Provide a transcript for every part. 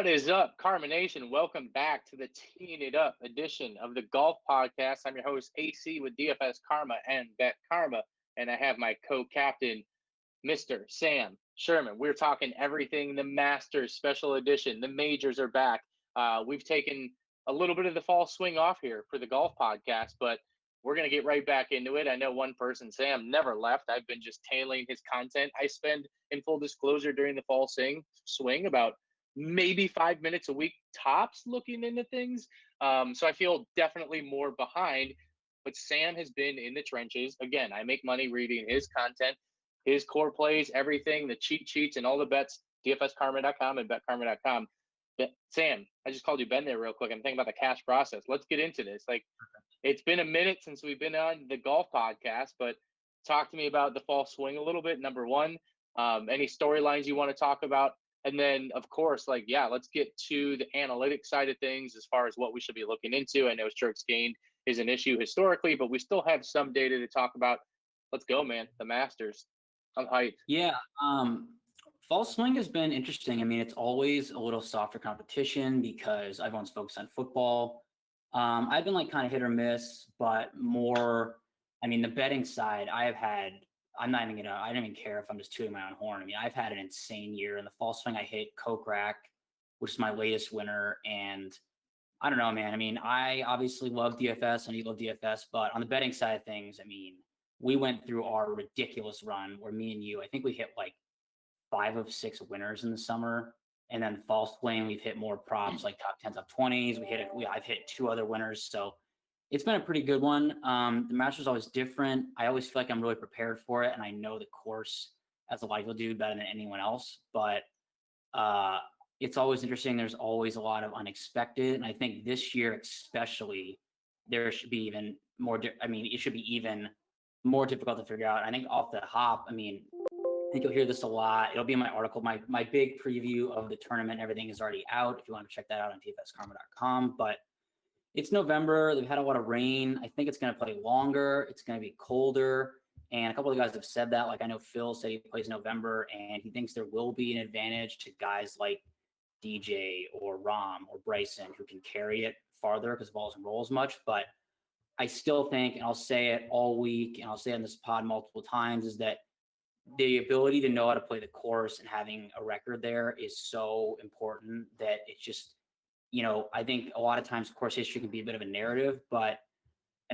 What is up, Karma Nation? Welcome back to the Teeing It Up edition of the Golf Podcast. I'm your host, AC, with DFS Karma and Bet Karma, and I have my co-captain, Mr. Sam Sherman. We're talking everything the Masters Special Edition. The majors are back. We've taken a little bit of the fall swing off here for the Golf Podcast, but we're going to get right back into it. I know one person, Sam, never left. I've been just tailing his content. I spend, in full disclosure, during the fall swing about maybe 5 minutes a week tops looking into things. So I feel definitely more behind, but Sam has been in the trenches. Again, I make money reading his content, his core plays, everything, the cheat sheets and all the bets, dfskarma.com and betkarma.com. Sam, I just called you Ben there real quick. I'm thinking about the cash process. Let's get into this. It's been a minute since we've been on the golf podcast, but talk to me about the fall swing a little bit. Number one, any storylines you want to talk about? And then, of course, let's get to the analytics side of things as far as what we should be looking into. I know strokes gained is an issue historically, but we still have some data to talk about. Let's go, man. The Masters. I'm hyped. Yeah. Fall swing has been interesting. I mean, it's always a little softer competition because everyone's focused on football. I've been kind of hit or miss, but more, the betting side, I don't even care if I'm just tooting my own horn. I mean, I've had an insane year. In the fall swing, I hit Kokrak, which is my latest winner. And I don't know, man. I mean, I obviously love DFS and you love DFS, but on the betting side of things, we went through our ridiculous run where me and you, I think we hit 5 of 6 winners in the summer. And then fall swing, we've hit more props like top 10s, top 20s. I've hit 2 other winners. So it's been a pretty good one. The Masters is always different. I always feel like I'm really prepared for it. And I know the course as a life will do better than anyone else. But it's always interesting. There's always a lot of unexpected. And I think this year, especially, there should be even more. It should be even more difficult to figure out. I think off the hop, I think you'll hear this a lot. It'll be in my article. My big preview of the tournament, everything is already out. If you want to check that out on dfskarma.com. But it's November. They've had a lot of rain. I think it's going to play longer. It's going to be colder. And a couple of guys have said that. I know Phil said he plays November, and he thinks there will be an advantage to guys like DJ or Rom or Bryson who can carry it farther because the ball doesn't roll as much. But I still think, and I'll say it all week, and I'll say it on this pod multiple times, is that the ability to know how to play the course and having a record there is so important that it's just, I think a lot of times course history can be a bit of a narrative, but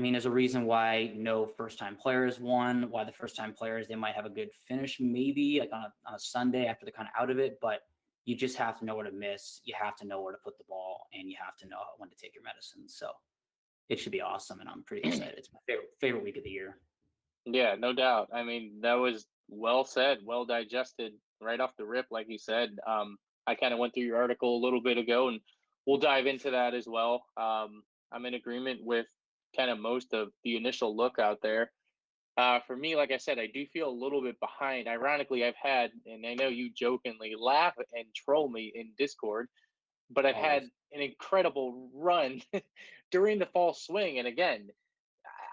there's a reason why no first-time players won, why the first-time players, they might have a good finish maybe on a Sunday after they're kind of out of it, but you just have to know where to miss. You have to know where to put the ball, and you have to know when to take your medicine. So it should be awesome, and I'm pretty excited. It's my favorite week of the year. Yeah, no doubt. That was well said, well digested right off the rip, like you said. I kind of went through your article a little bit ago, and we'll dive into that as well. I'm in agreement with kind of most of the initial look out there. For me, like I said, I do feel a little bit behind. Ironically, I've had, and I know you jokingly laugh and troll me in Discord, but I've had an incredible run during the fall swing. And again,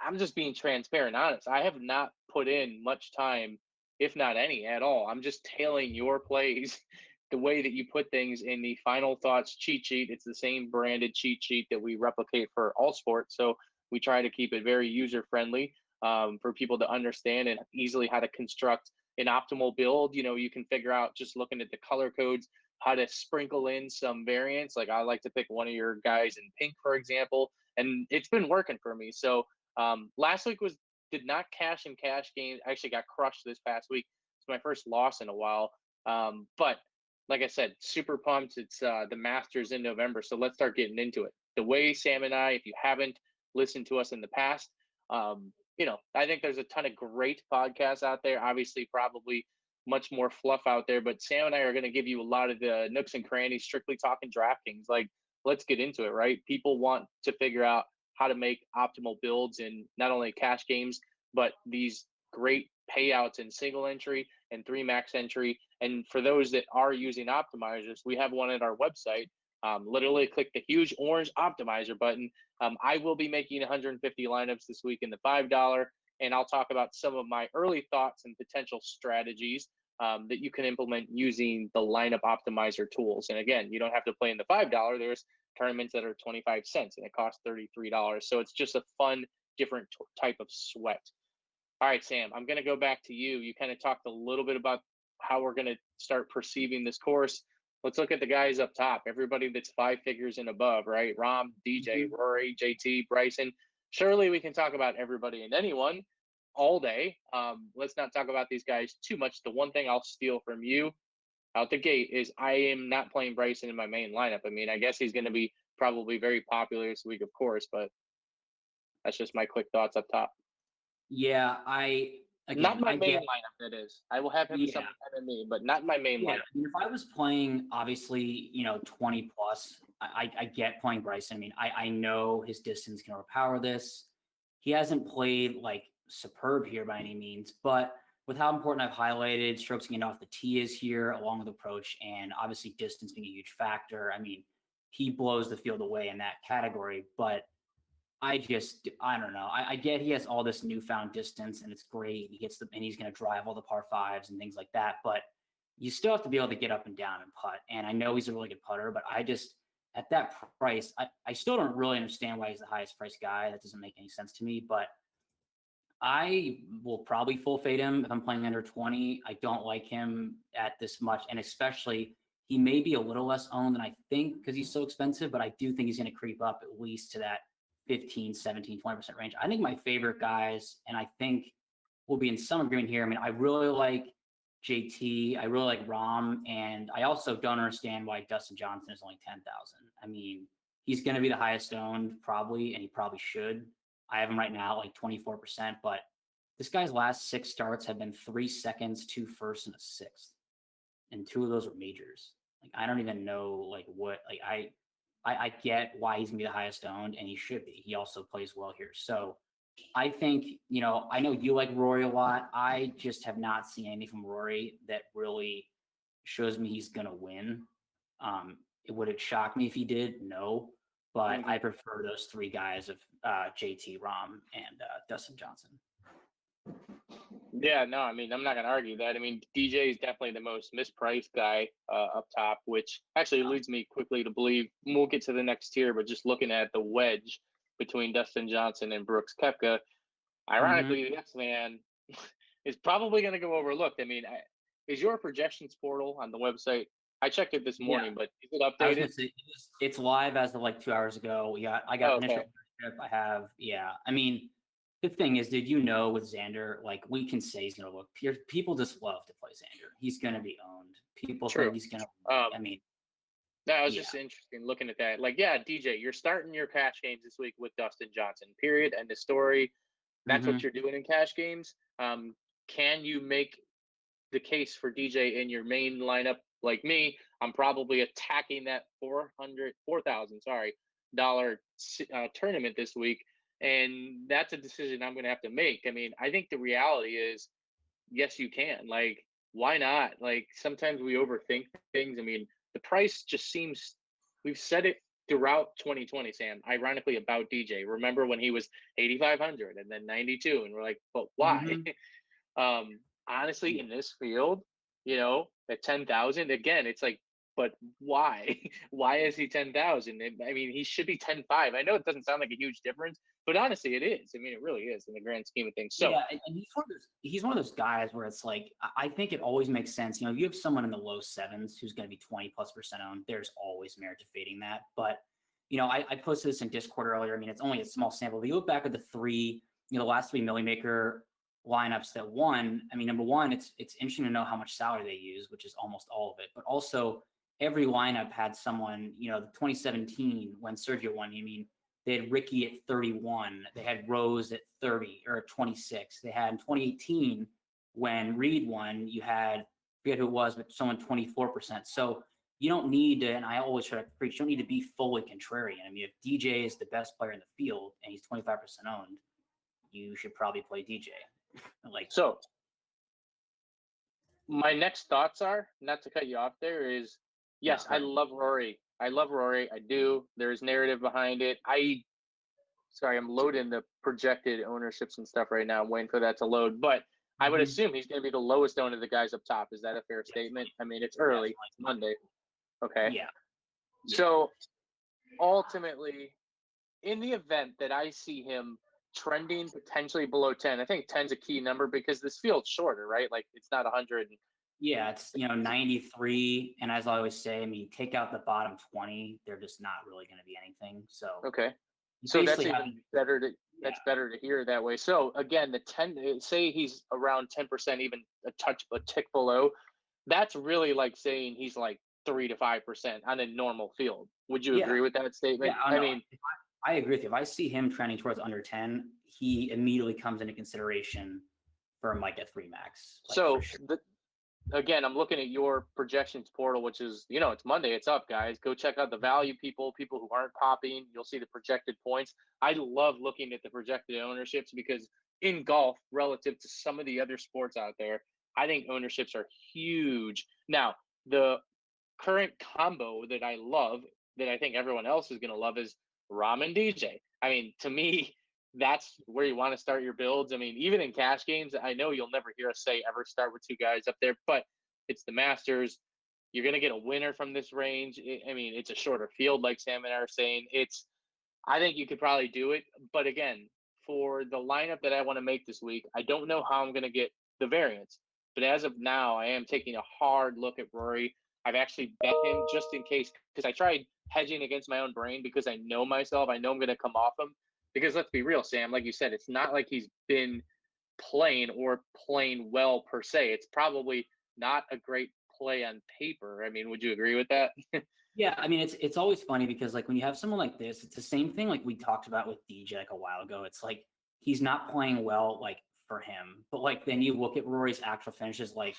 I'm just being transparent, honest. I have not put in much time, if not any at all. I'm just tailing your plays the way that you put things in the Final Thoughts cheat sheet. It's the same branded cheat sheet that we replicate for all sports. So we try to keep it very user-friendly for people to understand and easily how to construct an optimal build. You can figure out just looking at the color codes how to sprinkle in some variants. I like to pick one of your guys in pink, for example, and it's been working for me. So last week did not cash in cash games. I actually got crushed this past week. It's my first loss in a while. But like I said, super pumped. It's the Masters in November. So let's start getting into it. The way Sam and I, if you haven't listened to us in the past, I think there's a ton of great podcasts out there. Obviously, probably much more fluff out there. But Sam and I are going to give you a lot of the nooks and crannies, strictly talking DraftKings. Let's get into it, right? People want to figure out how to make optimal builds in not only cash games, but these great payouts in single entry and 3 max entry. And for those that are using optimizers, we have one at our website. Literally click the huge orange optimizer button. I will be making 150 lineups this week in the $5, and I'll talk about some of my early thoughts and potential strategies that you can implement using the lineup optimizer tools. And again, you don't have to play in the $5. There's tournaments that are 25 cents and it costs $33. So it's just a fun, different type of sweat. All right, Sam, I'm going to go back to you. You kind of talked a little bit about how we're going to start perceiving this course. Let's look at the guys up top, everybody that's 5 figures and above, right? Rahm, DJ, Rory, JT, Bryson. Surely we can talk about everybody and anyone all day. Let's not talk about these guys too much. The one thing I'll steal from you out the gate is I am not playing Bryson in my main lineup. I mean, I guess he's going to be probably very popular this week, of course, but that's just my quick thoughts up top. Yeah, not my main lineup, that is. I will have him some enemy, but not my main lineup. I mean, if I was playing, obviously, 20 plus, I get playing Bryson. I mean, I know his distance can overpower this. He hasn't played like superb here by any means, but with how important I've highlighted strokes getting off the tee is here, along with approach, and obviously distance being a huge factor. I mean, he blows the field away in that category, but I don't know. I get he has all this newfound distance and it's great. And he's going to drive all the par fives and things like that. But you still have to be able to get up and down and putt. And I know he's a really good putter, but at that price, I still don't really understand why he's the highest priced guy. That doesn't make any sense to me. But I will probably full fade him if I'm playing under 20. I don't like him at this much. And especially, he may be a little less owned than I think because he's so expensive. But I do think he's going to creep up at least to that 15, 17, 20% range. I think my favorite guys, and I think we'll be in some agreement here. I mean, I really like JT. I really like Rahm. And I also don't understand why Dustin Johnson is only 10,000. I mean, he's going to be the highest owned probably, and he probably should. I have him right now like 24%, but this guy's last 6 starts have been 3 seconds, 2 firsts, and a 6th. And 2 of those were majors. Like, I don't even know I get why he's gonna be the highest owned, and he should be. He also plays well here. So I think, I know you like Rory a lot. I just have not seen anything from Rory that really shows me he's gonna win. Would it shock me if he did? No. But I prefer those 3 guys of JT, Rahm, and Dustin Johnson. Yeah, no, I mean, I'm not going to argue that. I mean, DJ is definitely the most mispriced guy up top, which actually leads me quickly to believe we'll get to the next tier, but just looking at the wedge between Dustin Johnson and Brooks Koepka, ironically, this man is probably going to go overlooked. I mean, is your projections portal on the website? I checked it this morning, but is it updated? I was gonna say, it's live as of like 2 hours ago. Yeah, I got initial. I have, I mean, the thing is, with Xander, like, we can say he's going to look. People just love to play Xander. He's going to be owned. People think he's going to. I mean, that was just interesting looking at that. Like, DJ, you're starting your cash games this week with Dustin Johnson. Period. End of story. That's what you're doing in cash games. Can you make the case for DJ in your main lineup? Like me, I'm probably attacking that $4,000 tournament this week, and that's a decision I'm going to have to make. I mean, I think the reality is, yes, you can. Like, why not? Like, sometimes we overthink things. I mean, the price just seems. We've said it throughout 2020, Sam. Ironically, about DJ. Remember when he was 8,500 and then 92, and we're like, but why? Honestly, in this field, at 10,000, again, it's like, but why? Why is he 10,000? I mean, he should be 10.5. I know it doesn't sound like a huge difference, but honestly, it is. I mean, it really is in the grand scheme of things. So and he's one of those guys where it's like, I think it always makes sense. You have someone in the low 7s who's going to be 20+% owned. There's always merit to fading that. But I posted this in Discord earlier. I mean, it's only a small sample. But you look back at the last 3 Millie Maker lineups that won. I mean, number one, it's interesting to know how much salary they use, which is almost all of it. But also, every lineup had someone. The 2017 when Sergio won. I mean, they had Ricky at 31. They had Rose at 30 or 26. They had in 2018 when Reed won. You had, I forget who it was, but someone 24%. So you don't need to. And I always try to preach. You don't need to be fully contrarian. I mean, if DJ is the best player in the field and he's 25% owned, you should probably play DJ. So my next thoughts are, not to cut you off there, is yes, I love Rory. I do. There's narrative behind it. I'm loading the projected ownerships and stuff right now. I'm waiting for that to load. But I would assume he's going to be the lowest owned of the guys up top. Is that a fair statement? I mean, it's early, it's Monday. Okay. Yeah. So ultimately, in the event that I see him trending potentially below 10, I think 10's a key number because this field's shorter, right? Like it's not 100. Yeah, it's 93, and as I always say, I mean, take out the bottom 20, they're just not really going to be anything. So Okay. So that's even better to yeah. better to hear that way. So again, the 10, say he's around 10%, even a tick below. That's really like saying he's like 3 to 5% on a normal field. Would you agree with that statement? Yeah, I mean, I agree with you. If I see him trending towards under 10, he immediately comes into consideration for like a 3 max. Like, so again, I'm looking at your projections portal, which is, it's Monday. It's up, guys. Go check out the value people who aren't popping. You'll see the projected points. I love looking at the projected ownerships because in golf, relative to some of the other sports out there, I think ownerships are huge. Now, the current combo that I love, that I think everyone else is going to love, is Rom and DJ. I mean, to me, that's where you want to start your builds. I mean, even in cash games, I know you'll never hear us say ever start with 2 guys up there, but it's the Masters. You're going to get a winner from this range. I mean, it's a shorter field, like Sam and I are saying. I think you could probably do it. But again, for the lineup that I want to make this week, I don't know how I'm going to get the variance. But as of now, I am taking a hard look at Rory. I've actually bet him just in case, because I tried hedging against my own brain because I know myself. I know I'm going to come off him. Because let's be real, Sam, like you said, it's not like he's been playing well per se. It's probably not a great play on paper. I mean, would you agree with that? Yeah, I mean, it's always funny because like when you have someone like this, it's the same thing like we talked about with DJ like a while ago. It's like he's not playing well like for him, but like then you look at Rory's actual finishes. Like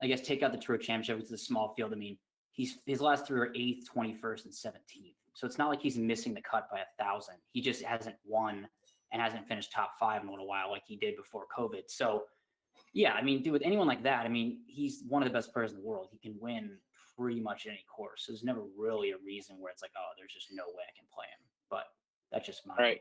I guess take out the Tour Championship, it's a small field. I mean, his last 3 are 8th, 21st, and 17th. So it's not like he's missing the cut by 1,000. He just hasn't won and hasn't finished top 5 in a little while like he did before COVID. So yeah, I mean, dude, with anyone like that, I mean, he's one of the best players in the world. He can win pretty much any course. So there's never really a reason where it's like, oh, there's just no way I can play him. But that's just my. All right.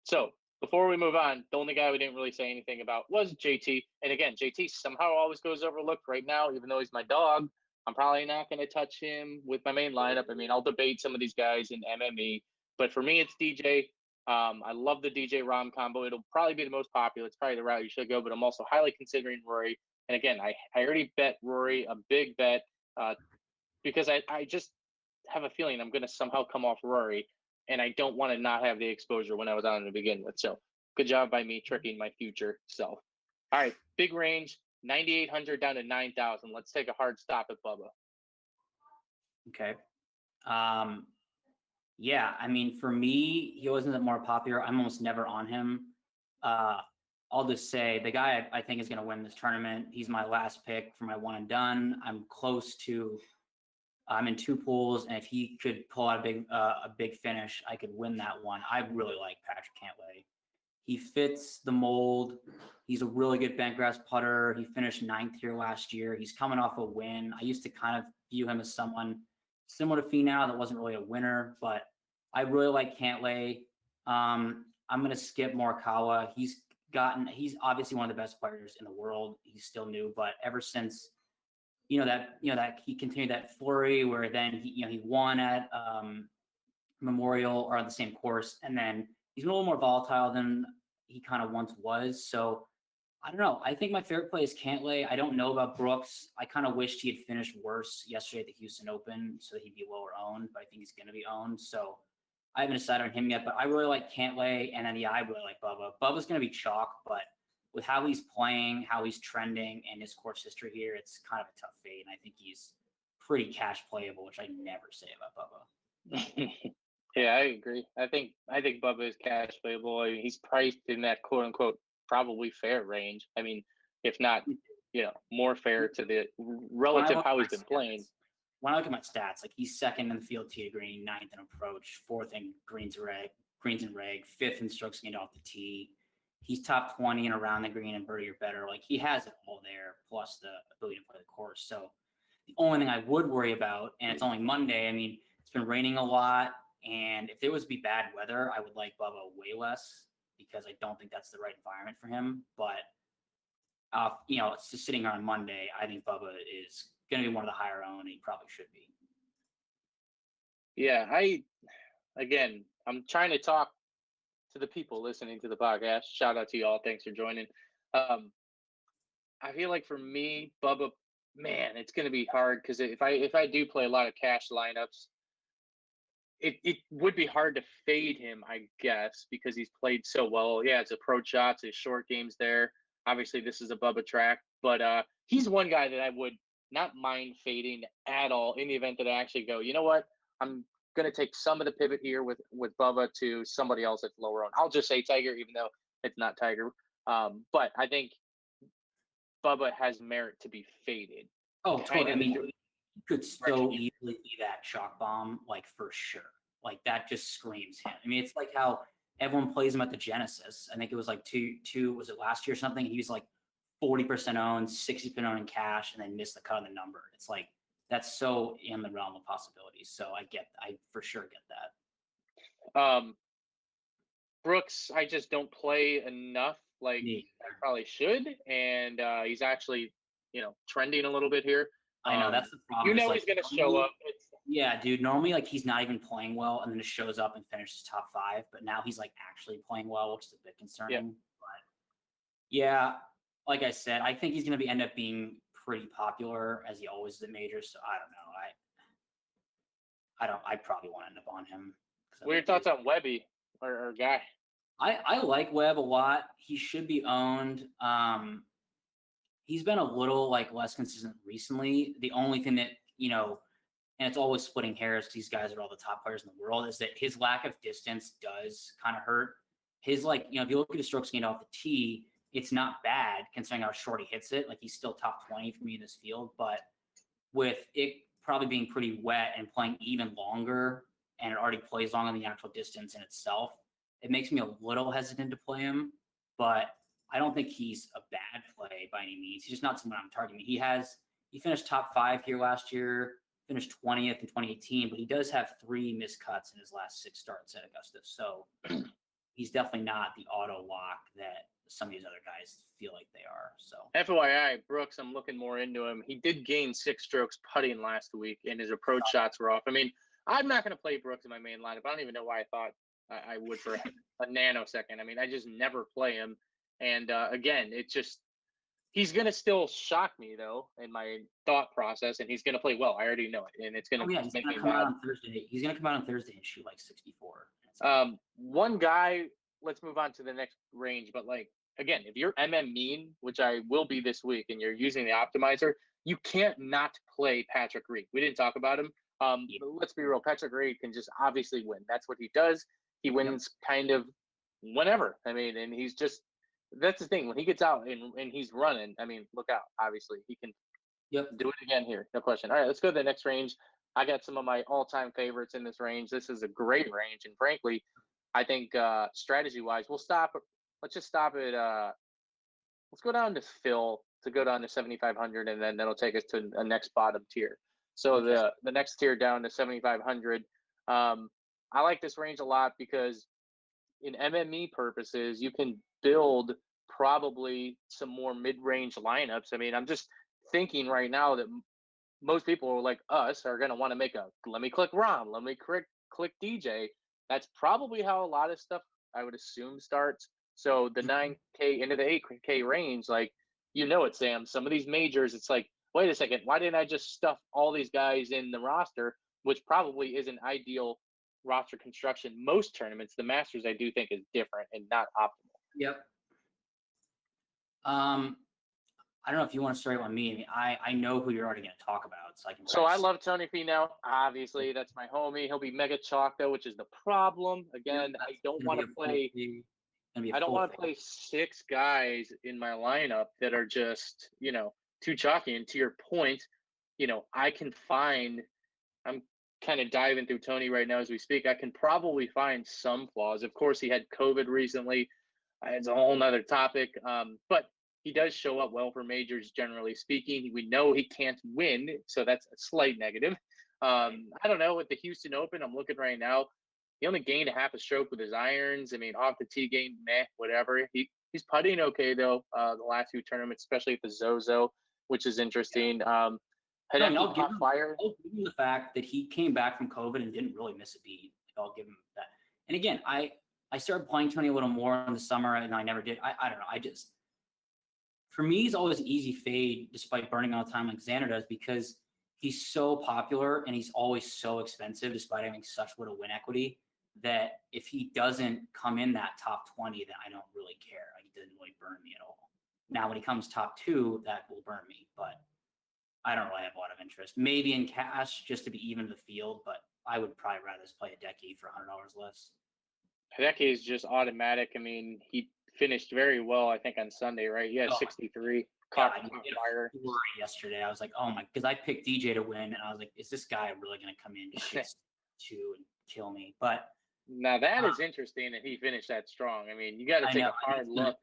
So before we move on, the only guy we didn't really say anything about was JT. And again, JT somehow always goes overlooked right now, even though he's my dog. I'm probably not going to touch him with my main lineup. I mean, I'll debate some of these guys in MME, but for me, it's DJ. I love the DJ Rom combo. It'll probably be the most popular. It's probably the route you should go, but I'm also highly considering Rory. And again, I already bet Rory a big bet because I just have a feeling I'm going to somehow come off Rory, and I don't want to not have the exposure when I was on to begin with. So good job by me tricking my future self. All right, big range, 9,800 down to 9,000. Let's take a hard stop at Bubba. Okay. Yeah, I mean, for me, he wasn't that more popular. I'm almost never on him. I'll just say the guy I think is going to win this tournament. He's my last pick for my one and done. I'm in 2 pools, and if he could pull out a big finish, I could win that one. I really like Patrick Cantlay. He fits the mold. He's a really good bentgrass putter. He finished 9th here last year. He's coming off a win. I used to kind of view him as someone similar to Finau that wasn't really a winner, but I really like Cantlay. I'm going to skip Morikawa. He's obviously one of the best players in the world. He's still new, but ever since that he continued that flurry where then he won at Memorial or on the same course, and then he's a little more volatile than he kind of once was. So I don't know. I think my favorite play is Cantlay. I don't know about Brooks. I kind of wished he had finished worse yesterday at the Houston Open so that he'd be lower owned, but I think he's going to be owned. So I haven't decided on him yet, but I really like Cantlay, and then I really like Bubba. Bubba's going to be chalk, but with how he's playing, how he's trending, and his course history here, it's kind of a tough fade. And I think he's pretty cash playable, which I never say about Bubba. Yeah, I agree. I think Bubba is cash playable. I mean, he's priced in that quote unquote probably fair range. I mean, if not, more fair to the relative how he's been playing. When I look at my stats, like he's 2nd in the field tee green, 9th in approach, 4th in greens and reg, 5th in strokes gained off the tee. He's top 20 and around the green and birdie or better. Like he has it all there, plus the ability to play the course. So the only thing I would worry about, and it's only Monday, I mean, it's been raining a lot. And if there was to be bad weather, I would like Bubba way less because I don't think that's the right environment for him. But it's just sitting here on Monday, I think Bubba is going to be one of the higher owned, and he probably should be. Yeah, I'm trying to talk to the people listening to the podcast. Shout out to y'all. Thanks for joining. I feel like for me, Bubba, man, it's going to be hard because if I do play a lot of cash lineups, it would be hard to fade him, I guess, because he's played so well. Yeah, it's approach shots, his short games there. Obviously, this is a Bubba track, but he's one guy that I would not mind fading at all in the event that I actually go, you know what? I'm going to take some of the pivot here with Bubba to somebody else that's lower on. I'll just say Tiger, even though it's not Tiger. But I think Bubba has merit to be faded. Oh, totally. I mean, he could so easily be that chalk bomb, like for sure. Like that just screams him. I mean, it's like how everyone plays him at the Genesis. I think it was like was it last year or something? He was like 40% owned, 60% owned in cash, and then missed the cut on the number. It's like that's so in the realm of possibilities. So I for sure get that. Brooks, I just don't play enough like I probably should, and he's actually, trending a little bit here. I know that's the problem. He's going to show up. Yeah, dude. Normally, like he's not even playing well, and then it shows up and finishes top 5. But now he's like actually playing well, which is a bit concerning. Yeah. But yeah, like I said, I think he's going to end up being pretty popular as he always is at majors. So I don't know. I probably won't end up on him. What are your thoughts on Webby or Guy? I like Webb a lot. He should be owned. He's been a little like less consistent recently. The only thing that, and it's always splitting hairs because these guys are all the top players in the world, is that his lack of distance does kind of hurt. His if you look at his strokes gained off the tee, it's not bad considering how short he hits it. Like he's still top 20 for me in this field, but with it probably being pretty wet and playing even longer, and it already plays long on the actual distance in itself, it makes me a little hesitant to play him. But I don't think he's a bad play by any means. He's just not someone I'm targeting. He finished top 5 here last year, finished 20th in 2018, but he does have 3 missed cuts in his last 6 starts at Augusta. So he's definitely not the auto lock that some of these other guys feel like they are. So FYI, Brooks, I'm looking more into him. He did gain 6 strokes putting last week, and his approach shots were off. I mean, I'm not going to play Brooks in my main lineup. I don't even know why I thought I would for a nanosecond. I mean, I just never play him. And again, it's just he's going to still shock me, though, in my thought process, and he's going to play well. I already know it, and it's going to make me come out on Thursday. He's going to come out on Thursday and shoot like 64. One guy, let's move on to the next range, but again, if you're mean, which I will be this week, and you're using the optimizer, you can't not play Patrick Reed. We didn't talk about him. Let's be real. Patrick Reed can just obviously win. That's what he does. He wins kind of whenever. I mean, and he's just, that's the thing. When he gets out and he's running, I mean, look out. Obviously, he can do it again here. No question. All right, let's go to the next range. I got some of my all-time favorites in this range. This is a great range. And frankly, I think strategy-wise, let's just stop at, let's go down to Phil to go down to 7,500, and then that'll take us to a next bottom tier. So the next tier down to 7,500. I like this range a lot because in MME purposes, you can build probably some more mid-range lineups. I mean, I'm just thinking right now that most people like us are going to want to make let me click Rom, let me click DJ. That's probably how a lot of stuff, I would assume, starts. So the 9K into the 8K range, it, Sam, some of these majors, it's like, wait a second, why didn't I just stuff all these guys in the roster, which probably isn't ideal roster construction. Most tournaments, the Masters, I do think is different and not optimal. Yep. I don't know if you want to start on me. I mean, I know who you're already going to talk about, so I can. So I love Tony Pino. Obviously, that's my homie. He'll be mega chalk though, which is the problem. Again, I don't want to play. I don't want to play 6 guys in my lineup that are just too chalky. And to your point, I can find. I'm kind of diving through Tony right now as we speak. I can probably find some flaws. Of course, he had COVID recently. It's a whole nother topic. But he does show up well for majors, generally speaking. We know he can't win, so that's a slight negative. I don't know. With the Houston Open, I'm looking right now. He only gained a half a stroke with his irons. I mean, off the tee game, meh, whatever. He He's putting okay though. The last few tournaments, especially at the Zozo, which is interesting. No, I mean, Hideki caught fire. I'll give him the fact that he came back from COVID and didn't really miss a beat. I'll give him that. And again, I started playing Tony a little more in the summer, and I never did. I don't know. For me, he's always an easy fade, despite burning all the time like Xander does, because he's so popular and he's always so expensive, despite having such little win equity, that if he doesn't come in that top 20, then I don't really care. Like, he doesn't really burn me at all. Now, when he comes top 2, that will burn me, but I don't really have a lot of interest. Maybe in cash just to be even the field, but I would probably rather just play Hideki for $100 less. Hideki is just automatic. I mean, he finished very well, I think, on Sunday, right? Yeah, 63. Caught fire yesterday. I was like, oh my, because I picked DJ to win, and I was like, is this guy really going to come in just to and kill me? But now that is interesting that he finished that strong. I mean, you got to take a hard look.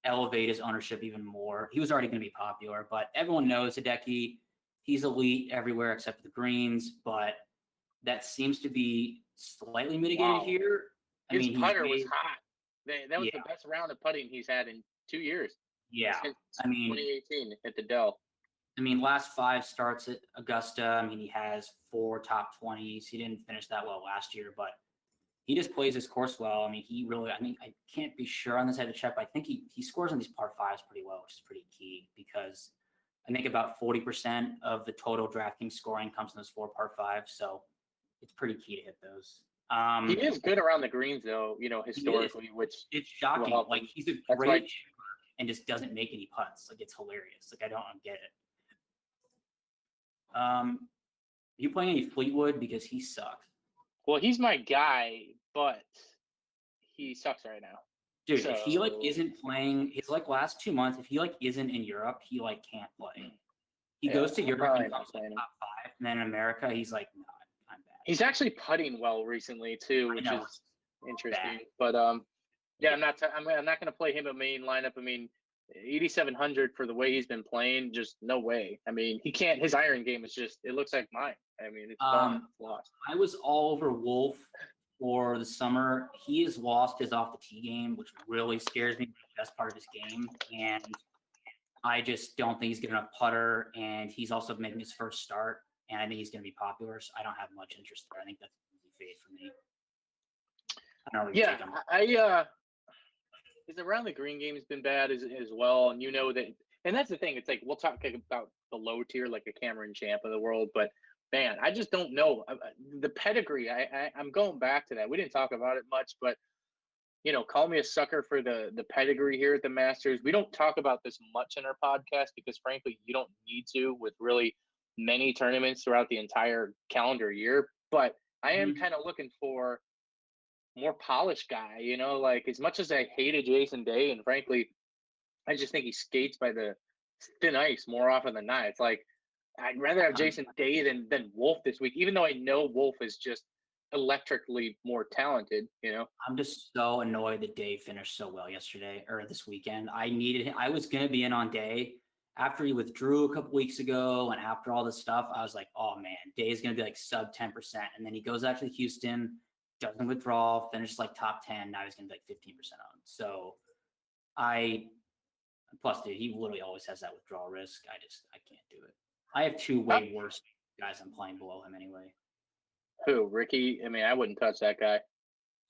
Elevate his ownership even more. He was already going to be popular, but everyone knows Hideki. He's elite everywhere except for the greens, but that seems to be slightly mitigated here. His putter was hot. That was the best round of putting he's had in 2 years. Yeah, since 2018 at the Dell. I mean, last 5 starts at Augusta. I mean, he has 4 top 20s. He didn't finish that well last year, but he just plays his course well. I mean, I can't be sure on this head to check, but I think he scores on these par 5s pretty well, which is pretty key because I think about 40% of the total DraftKings scoring comes from those 4 par 5s. So it's pretty key to hit those. He is good around the greens, though, historically, which it's shocking. Like, he's a great chipper and just doesn't make any putts. Like, it's hilarious. Like, I don't get it. Are you playing any Fleetwood? Because he sucks. Well, he's my guy, but he sucks right now. Dude, if he isn't playing his last 2 months, if he isn't in Europe, he can't play. He goes to Europe and comes top 5, and then in America, he's like, no, I'm bad. He's actually putting well recently too, which is interesting. But yeah, I'm not going to play him a main lineup. I mean, 8,700 for the way he's been playing, just no way. I mean, he can't. His iron game is just. It looks like mine. I mean, it's gone. It's lost. I was all over Wolf for the summer. He has lost his off the tee game, which really scares me. The best part of his game, and I just don't think he's good enough putter. And he's also making his first start, and I think he's going to be popular. So I don't have much interest there. I think that's an easy fade for me. His around the green game has been bad as well, and and that's the thing. It's like we'll talk about the low tier, like a Cameron Champ of the world, but man, I just don't know the pedigree. I'm going back to that. We didn't talk about it much, but call me a sucker for the pedigree here at the Masters. We don't talk about this much in our podcast because, frankly, you don't need to with really many tournaments throughout the entire calendar year. But I am kind of looking for more polished guy, like as much as I hated Jason Day, and frankly, I just think he skates by the thin ice more often than not. It's like I'd rather have Jason Day than Wolf this week, even though I know Wolf is just electrically more talented. I'm just so annoyed that Day finished so well yesterday or this weekend. I needed him. I was gonna be in on Day after he withdrew a couple weeks ago, and after all this stuff, I was like, oh man, Day is gonna be like sub 10%, and then he goes out to Houston. Doesn't withdraw, finishes top 10. Now he's going to be 15% on. So plus, dude, he literally always has that withdrawal risk. I can't do it. I have 2 way worse guys I'm playing below him anyway. Who, Ricky? I mean, I wouldn't touch that guy.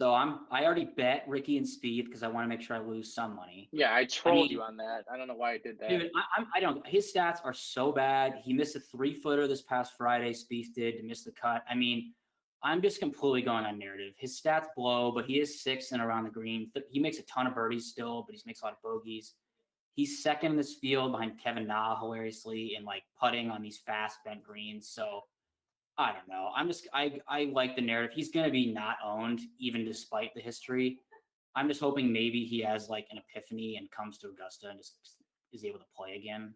So I already bet Ricky and Spieth because I want to make sure I lose some money. Yeah, I trolled you on that. I don't know why I did that. Dude, I don't. His stats are so bad. He missed a 3-footer this past Friday. Spieth did to miss the cut. I mean, I'm just completely going on narrative. His stats blow, but he is 6th and around the green. He makes a ton of birdies still, but he makes a lot of bogeys. He's second in this field behind Kevin Na, hilariously, in putting on these fast bent greens. So I don't know. I like the narrative. He's going to be not owned, even despite the history. I'm just hoping maybe he has an epiphany and comes to Augusta and just is able to play again.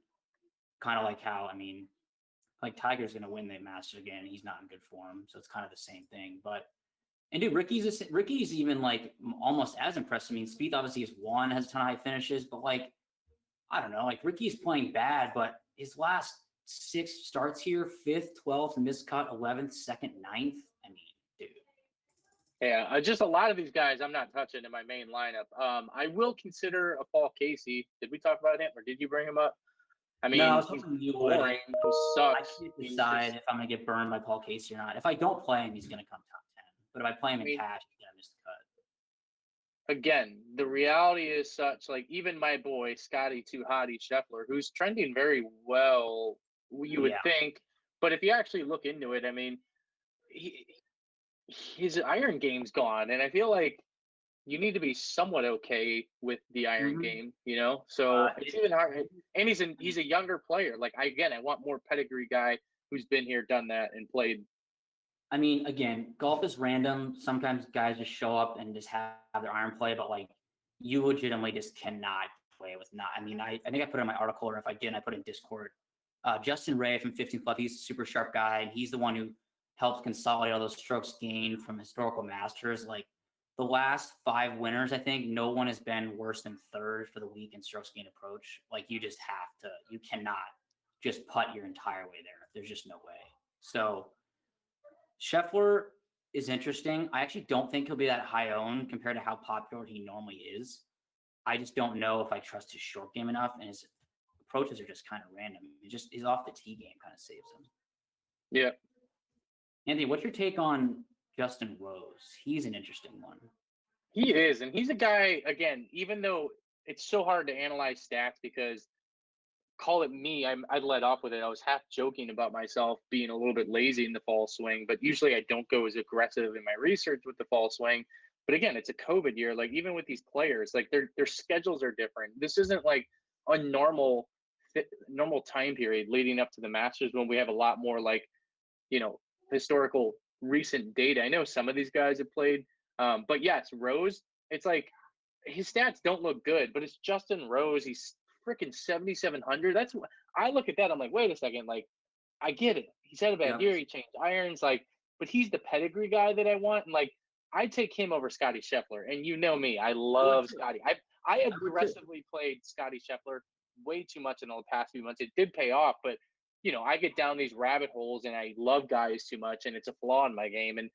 Kind of like how, Tiger's going to win the Masters again. And he's not in good form. So it's kind of the same thing. And dude, Ricky's even almost as impressive. I mean, Spieth obviously has won, has a ton of high finishes, but I don't know, Ricky's playing bad, but his last 6 starts here, 5th, 12th, missed cut, 11th, 2nd, 9th. I mean, dude, Yeah, just a lot of these guys I'm not touching in my main lineup. I will consider a Paul Casey. Did we talk about him, or did you bring him up? I No, I mean, was he's hoping you would. boring. He I sucks. can't He's decide just, if I'm going to get burned by Paul Casey or not. If I don't play him, he's going to come top 10. But if I play him I in mean, cash, he's going to miss the cut. again, the reality is such. Like even my boy Scotty Too Hottie Scheffler, who's trending very well, you would Yeah. think. But if you actually look into it, I mean, he, his iron game's gone, and I feel like you need to be somewhat okay with the iron Mm-hmm. game, you know. So it's even hard. And he's a younger player. Like I want more pedigree guy who's been here, done that, and played. I mean, again, golf is random. Sometimes guys just show up and just have their iron play, but like you legitimately just cannot play with not. I mean, I think I put it in my article, or if I didn't, I put it in Discord. Justin Ray from 15 Club, he's a super sharp guy, and he's the one who helped consolidate all those strokes gained from historical masters. Like the last 5 winners, I think no one has been worse than third for the week in strokes gained approach. Like you just have to, you cannot just putt your entire way there. There's just no way. So Scheffler is interesting. I actually don't think he'll be that high owned compared to how popular he normally is. I just don't know if I trust his short game enough, and his approaches are just kind of random. His off the tee game kind of saves him. Yeah, Anthony, what's your take on Justin Rose? He's an interesting one. he is, and he's a guy. Again, even though it's so hard to analyze stats because call it me, I led off with it. I was half joking about myself being a little bit lazy in the fall swing, but usually I don't go as aggressive in my research with the fall swing. But again, it's a COVID year. Like even with these players, like their schedules are different. This isn't like a normal time period leading up to the Masters when we have a lot more like historical recent data. I know some of these guys have played, but yes, Rose. It's like his stats don't look good, but it's Justin Rose. He's freaking 7,700. That's I look at that. I'm like, wait a second. Like, I get it. He's had a bad year. He changed irons. Like, but he's the pedigree guy that I want. And like, I take him over Scotty Scheffler. And you know me, I love Scotty. I aggressively played Scotty Scheffler way too much in the past few months. It did pay off, but I get down these rabbit holes and I love guys too much, and it's a flaw in my game. And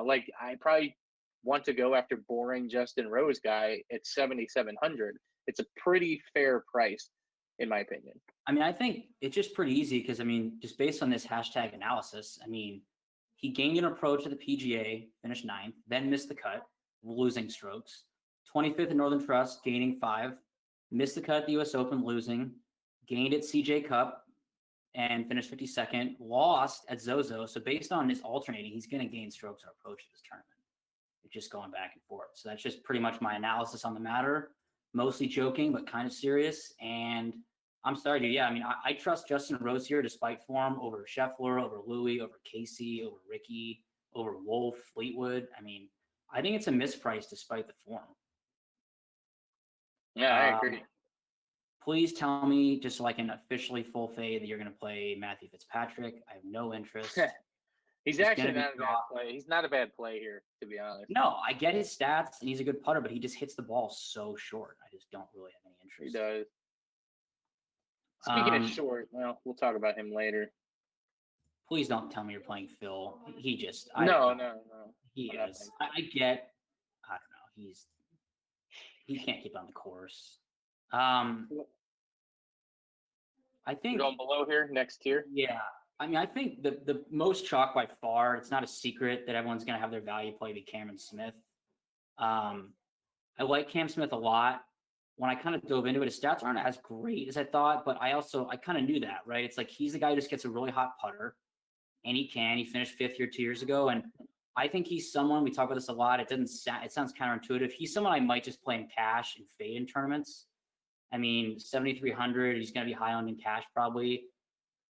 like I probably want to go after boring Justin Rose guy at 7,700. It's a pretty fair price, in my opinion. I mean, I think it's just pretty easy because, I mean, just based on this hashtag analysis, I mean, he gained an approach at the PGA, finished 9th, then missed the cut, losing strokes. 25th at Northern Trust, gaining 5, missed the cut at the US Open, losing, gained at CJ Cup, and finished 52nd, lost at Zozo. So based on his alternating, he's going to gain strokes or approach this tournament. It's just going back and forth. So that's just pretty much my analysis on the matter. Mostly joking, but kind of serious. And I'm sorry, dude. Yeah, I mean, I trust Justin Rose here despite form over Scheffler, over Louis, over Casey, over Ricky, over Wolf, Fleetwood. I mean, I think it's a misprice despite the form. Yeah, I agree. Please tell me, just so I can officially full fade, that you're going to play Matthew Fitzpatrick. I have no interest. He's actually not a bad play. He's not a bad play here, to be honest. No, I get his stats, and he's a good putter, but he just hits the ball so short. I just don't really have any interest. He does. Speaking of short, well, we'll talk about him later. Please don't tell me you're playing Phil. He just no. He is. I get. I don't know. He can't keep on the course. I think going below here, next tier. Yeah. I mean, I think the most chalk by far, it's not a secret that everyone's going to have their value play be Cameron Smith. I like Cam Smith a lot. When I kind of dove into it, his stats aren't as great as I thought, but I kind of knew that, right? It's like he's the guy who just gets a really hot putter, and he finished 5th here 2 years ago. And I think he's someone, we talk about this a lot. It sounds counterintuitive. He's someone I might just play in cash and fade in tournaments. I mean, 7,300, he's going to be high on in cash probably.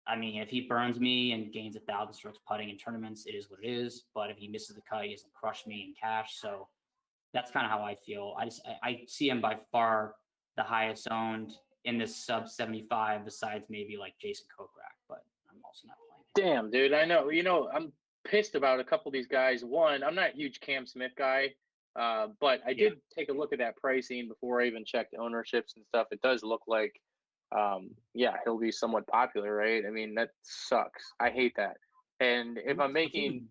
I mean, if he burns me and gains 1,000 strokes putting in tournaments, it is what it is. But if he misses the cut, he doesn't crush me in cash. So that's kind of how I feel. I see him by far the highest owned in this sub 75, besides maybe like Jason Kokrak, but I'm also not playing. Damn, dude, I know. I'm pissed about a couple of these guys. One, I'm not a huge Cam Smith guy, but I did take a look at that pricing before I even checked ownerships and stuff. It does look like, he'll be somewhat popular, right? I mean, that sucks. I hate that. And if I'm making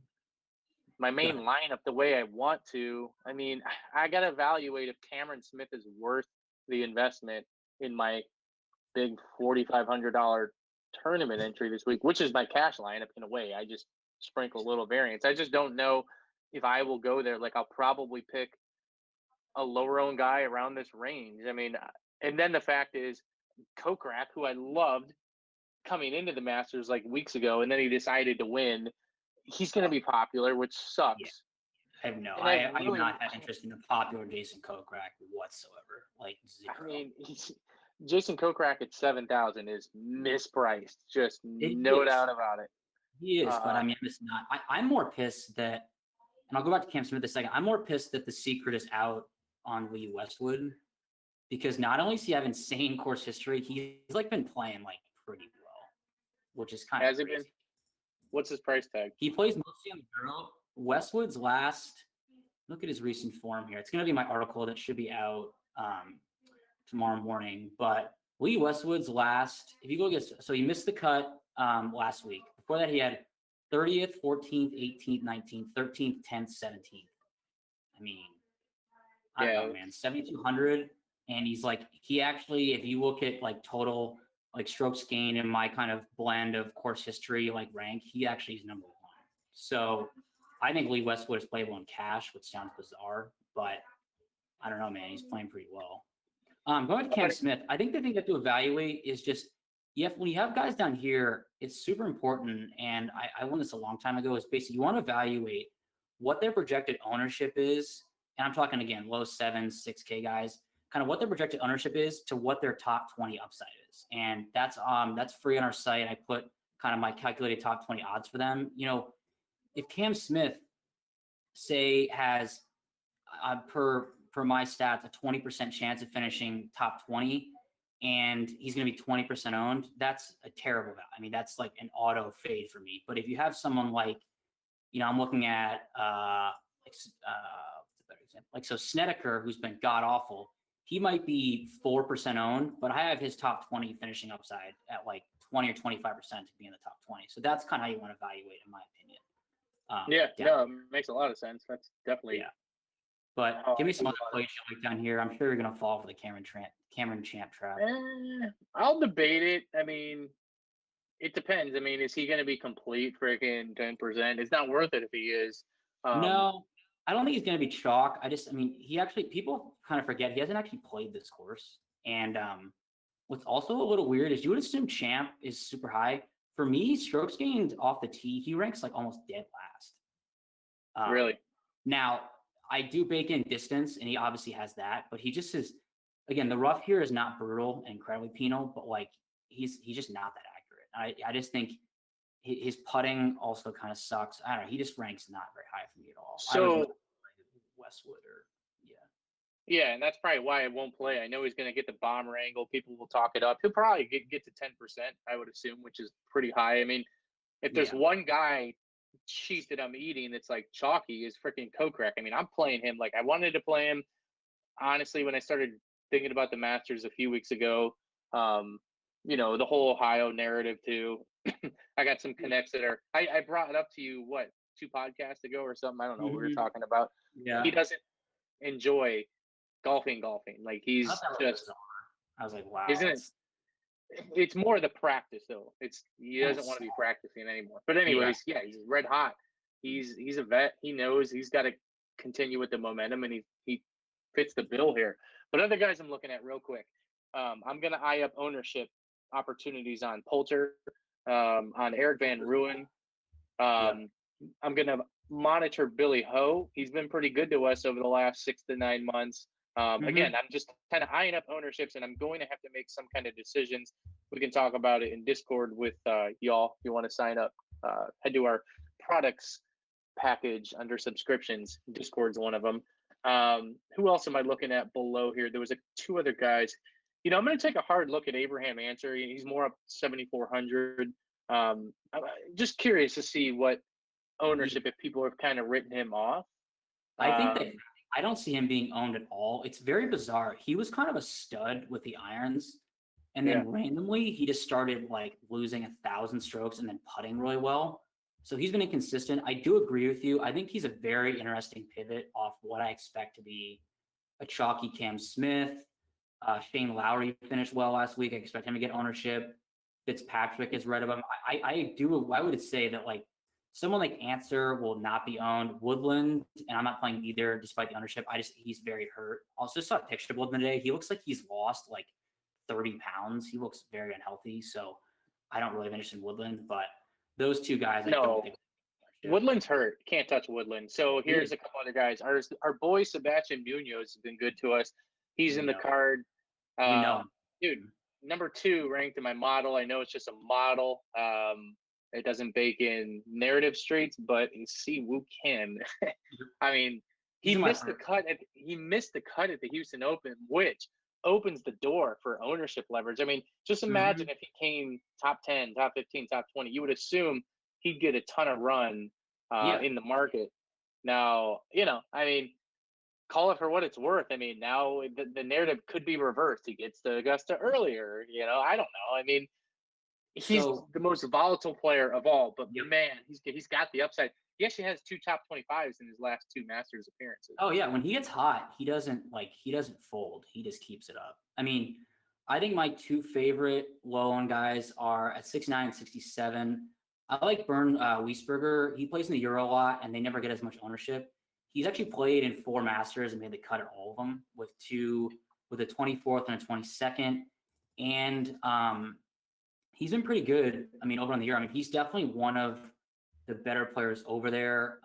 my main lineup the way I want to. I mean, I got to evaluate if Cameron Smith is worth the investment in my big $4,500 tournament entry this week, which is my cash lineup in a way. I just sprinkle a little variance. I just don't know if I will go there. Like, I'll probably pick a lower owned guy around this range. I mean, and then the fact is, Kokrak, who I loved coming into the Masters like weeks ago, and then he decided to win. He's going to be popular, which sucks. Yeah. I have no. And I do not have interest in the popular Jason Kokrak whatsoever. Like zero. I mean, Jason Kokrak at 7,000 is mispriced. Just no doubt about it. He is, but I mean, I'm just not. I'm more pissed that, and I'll go back to Cam Smith a second. I'm more pissed that the secret is out on Lee Westwood, because not only does he have insane course history, he's like been playing like pretty well, which is kind of crazy. It been? What's his price tag? He plays mostly on the Euro. Westwood's last. Look at his recent form here. It's going to be my article that should be out tomorrow morning. But Lee Westwood's last. If you go get, so he missed the cut last week. Before that, he had 30th, 14th, 18th, 19th, 13th, 10th, 17th. I mean, I don't know, man. 7,200, and he's like, he actually, if you look at like total like strokes gained in my kind of blend of course history like rank, he actually is number 1. So I think Lee Westwood is playable in cash, which sounds bizarre, but I don't know, man. He's playing pretty well. Going to Cam Smith, I think the thing you have to evaluate is just, when you have guys down here, it's super important, and I learned this a long time ago, is basically you want to evaluate what their projected ownership is, and I'm talking, again, low 7s, 6K guys, kind of what their projected ownership is to what their top 20 upside is. And that's free on our site. I put kind of my calculated top 20 odds for them. You know, if Cam Smith, say, has per my stats a 20% chance of finishing top 20, and he's going to be 20% owned, that's a terrible value. I mean, that's like an auto fade for me. But if you have someone like, you know, I'm looking at what's a better example? Like, so Snedeker, who's been god awful, he might be 4% owned, but I have his top 20 finishing upside at like 20 or 25% to be in the top 20. So that's kind of how you want to evaluate, in my opinion. No, it makes a lot of sense. That's definitely. Yeah. But give me some other plays you like down here. I'm sure you're going to fall for the Cameron Champ trap. I'll debate it. I mean, it depends. I mean, is he going to be complete freaking 10%? It's not worth it if he is. No, I don't think he's going to be chalk. People kind of forget he hasn't actually played this course. And what's also a little weird is you would assume Champ is super high. For me, strokes gained off the tee, he ranks like almost dead last. Really? Now, I do bake in distance, and he obviously has that, but he just is, again, the rough here is not brutal and incredibly penal, but like he's just not that accurate. I just think his putting also kind of sucks. I don't know. He just ranks not very high for me at all. So Westwood yeah, and that's probably why I won't play. I know he's going to get the bomber angle. People will talk it up. He'll probably get to 10%, I would assume, which is pretty high. I mean, if there's one guy cheese that I'm eating that's like chalky, is freaking Kokrak. I mean, I'm playing him. Like, I wanted to play him, honestly, when I started thinking about the Masters a few weeks ago. You know, the whole Ohio narrative too. I got some connects that are, I brought it up to you, 2 podcasts ago or something? I don't know what we were talking about. Yeah. He doesn't enjoy golfing. Like, he's just, I was like, wow. Isn't it? It's more the practice though. He doesn't want to be practicing anymore. But anyways, yeah, he's red hot. He's a vet. He knows he's got to continue with the momentum, and he fits the bill here. But other guys I'm looking at real quick. I'm gonna eye up ownership opportunities on Poulter, on Eric Van Ruin. I'm gonna monitor Billy Ho. He's been pretty good to us over the last 6 to 9 months. Again, I'm just kind of eyeing up ownerships, and I'm going to have to make some kind of decisions. We can talk about it in Discord with y'all. If you want to sign up, head to our products package under subscriptions. Discord's one of them. Who else am I looking at below here? There was 2 other guys. You know, I'm going to take a hard look at Abraham Answer. He's more up 7,400. I'm just curious to see what ownership, if people have kind of written him off. I think that I don't see him being owned at all. It's very bizarre. He was kind of a stud with the irons, and then randomly he just started like losing 1,000 strokes and then putting really well. So he's been inconsistent. I do agree with you. I think he's a very interesting pivot off what I expect to be a chalky Cam Smith. Shane Lowry finished well last week. I expect him to get ownership. Fitzpatrick is right above him. I would say that like someone like Answer will not be owned. Woodland, and I'm not playing either despite the ownership. He's very hurt. Also saw a picture of Woodland today. He looks like he's lost like 30 pounds. He looks very unhealthy. So I don't really have interest in Woodland, but those two guys, I don't think. Woodland's hurt. Can't touch Woodland. So here's a couple other guys. Our boy Sebastian Munoz has been good to us. He's in the card. Dude, number 2 ranked in my model. I know it's just a model. It doesn't bake in narrative streets, but see Woo Kim. I mean, he missed the cut at the Houston Open, which opens the door for ownership leverage. I mean, just imagine if he came top 10, top 15, top 20, you would assume he'd get a ton of run in the market. Now, I mean, call it for what it's worth. I mean, now the narrative could be reversed. He gets to Augusta earlier. I don't know. I mean, he's the most volatile player of all, but man, he's got the upside. He actually has 2 top 25s in his last 2 Masters appearances. Oh yeah, when he gets hot, he doesn't fold. He just keeps it up. I mean, I think my 2 favorite low-owned guys are at 69 and 67. I like Bernd Wiesberger. He plays in the Euro a lot, and they never get as much ownership. He's actually played in 4 Masters and made the cut at all of them with a 24th and a 22nd. And he's been pretty good. I mean, over on the year, I mean, he's definitely one of the better players over there.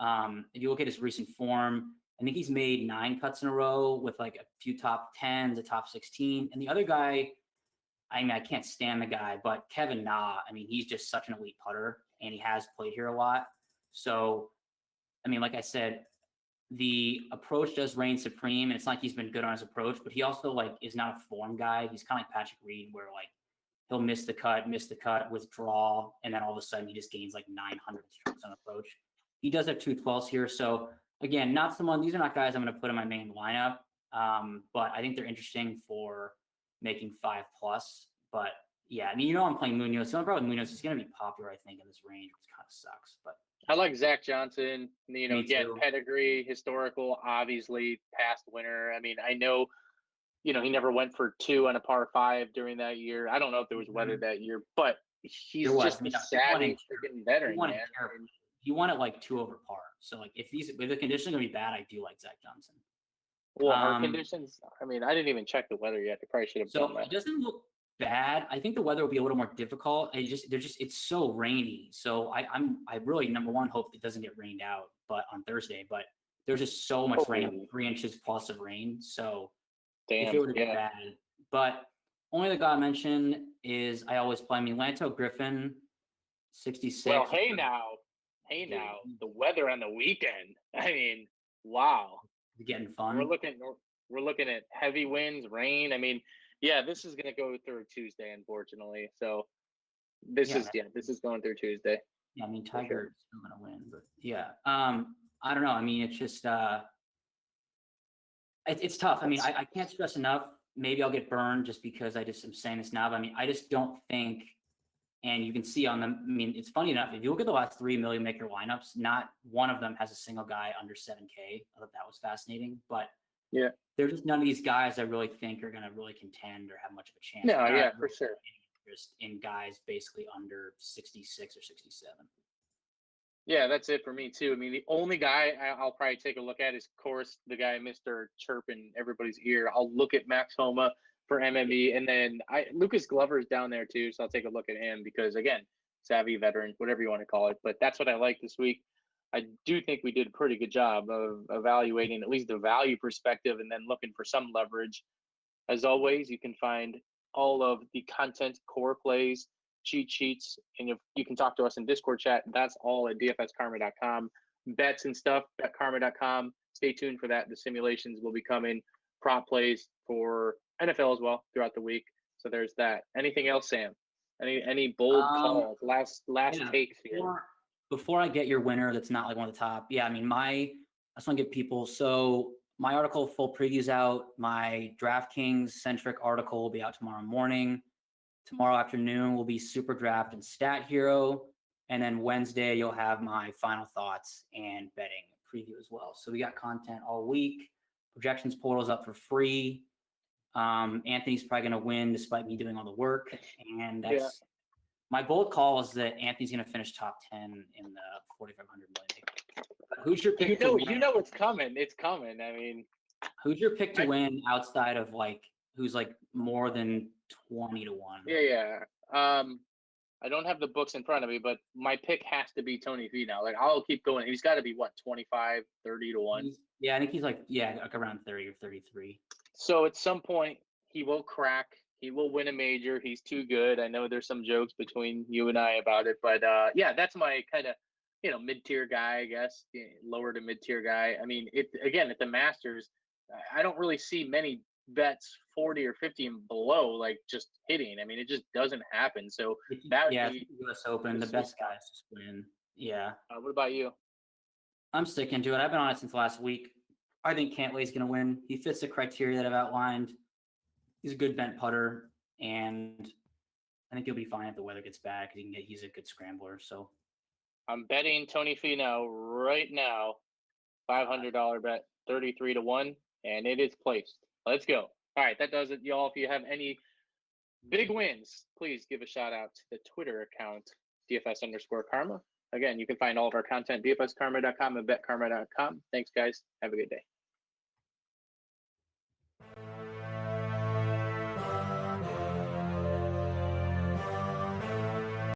If you look at his recent form, I think he's made 9 cuts in a row with like a few top 10s, a top 16. And the other guy, I mean, I can't stand the guy, but Kevin Na, I mean, he's just such an elite putter, and he has played here a lot. So, I mean, like I said, the approach does reign supreme, and it's not like he's been good on his approach, but he also like is not a form guy. He's kind of like Patrick Reed, where like he'll miss the cut, withdraw, and then all of a sudden he just gains like 900 strokes on approach. He does have 2 12s here. So again, these are not guys I'm going to put in my main lineup, but I think they're interesting for making 5+. But yeah, I mean, I'm playing Munoz. The only problem with Munoz is going to be popular, I think, in this range, which kind of sucks. But I like Zach Johnson. Again, pedigree, historical, obviously past winner. I mean, I know, he never went for 2 on a par 5 during that year. I don't know if there was weather that year, but he's just a savvy freaking veteran, man. He won it like 2 over par. So like if the conditions are gonna be bad, I do like Zach Johnson. Well, our conditions. I mean, I didn't even check the weather yet. I probably should have done that. It doesn't look bad. I think the weather will be a little more difficult. It's so rainy. So I really, number one, hope it doesn't get rained out, but on Thursday. But there's just so much rain, 3 inches plus of rain. So if it were to be bad, but only the guy I mentioned is I always play Lanto Griffin, 66. Well, hey now, the weather on the weekend. I mean, wow, it's getting fun. We're looking at heavy winds, rain. I mean, yeah, this is gonna go through Tuesday, unfortunately. So this is going through Tuesday. Yeah, I mean, Tiger's still gonna win, but yeah, I don't know. I mean, it's just it's tough. I mean, I can't stress enough. Maybe I'll get burned just because I'm saying this now. But I mean, I just don't think, and you can see on them. I mean, it's funny enough. If you look at the last 3 million maker lineups, not one of them has a single guy under 7K. I thought that was fascinating. But yeah, there's just none of these guys I really think are going to really contend or have much of a chance. No, yeah, for sure. Just in guys basically under 66 or 67. Yeah, that's it for me too. I mean, the only guy I'll probably take a look at is, of course, the guy Mr. Chirp in everybody's ear. I'll look at Max Homa for MME, and then Lucas Glover's down there too, so I'll take a look at him because, again, savvy veteran, whatever you want to call it. But that's what I like this week. I do think we did a pretty good job of evaluating at least the value perspective and then looking for some leverage. As always, you can find all of the content, core plays, cheat sheets, and you can talk to us in Discord chat. That's all at dfskarma.com. Bets and stuff at karma.com. Stay tuned for that. The simulations will be coming. Prop plays for NFL as well throughout the week. So there's that. Anything else, Sam? Any bold calls? Last takes here. Before I get your winner, that's not like one of the top. Yeah, I mean, I just want to give people. So my article, full previews out. My DraftKings centric article will be out tomorrow morning. Tomorrow afternoon will be Super Draft and Stat Hero. And then Wednesday, you'll have my final thoughts and betting preview as well. So we got content all week. Projections portal's up for free. Anthony's probably going to win despite me doing all the work. And that's my bold call is that Anthony's going to finish top 10 in the 4,500 million. Who's your pick to win? You know it's coming. It's coming. I mean, who's your pick to win outside of like who's like more than 20 to 1? Yeah. I don't have the books in front of me, but my pick has to be Tony Finau. Like, I'll keep going. He's got to be, what, 25, 30 to 1? I think he's like around 30 or 33. So at some point, he will crack. He will win a major. He's too good. I know there's some jokes between you and I about it. But, yeah, that's my kind of, mid-tier guy, I guess, lower to mid-tier guy. I mean, again, at the Masters, I don't really see many bets 40 or 50 and below, like just hitting. I mean, it just doesn't happen. So that would be US Open, the best guys just win. Yeah. What about you? I'm sticking to it. I've been on it since last week. I think Cantlay's going to win. He fits the criteria that I've outlined. He's a good bent putter, and I think he'll be fine if the weather gets bad because he's a good scrambler. So I'm betting Tony Finau right now, $500 bet, 33 to 1, and it is placed. Let's go. All right, that does it, y'all. If you have any big wins, please give a shout out to the Twitter account, DFS_Karma. Again, you can find all of our content, dfskarma.com and betkarma.com. Thanks, guys. Have a good day.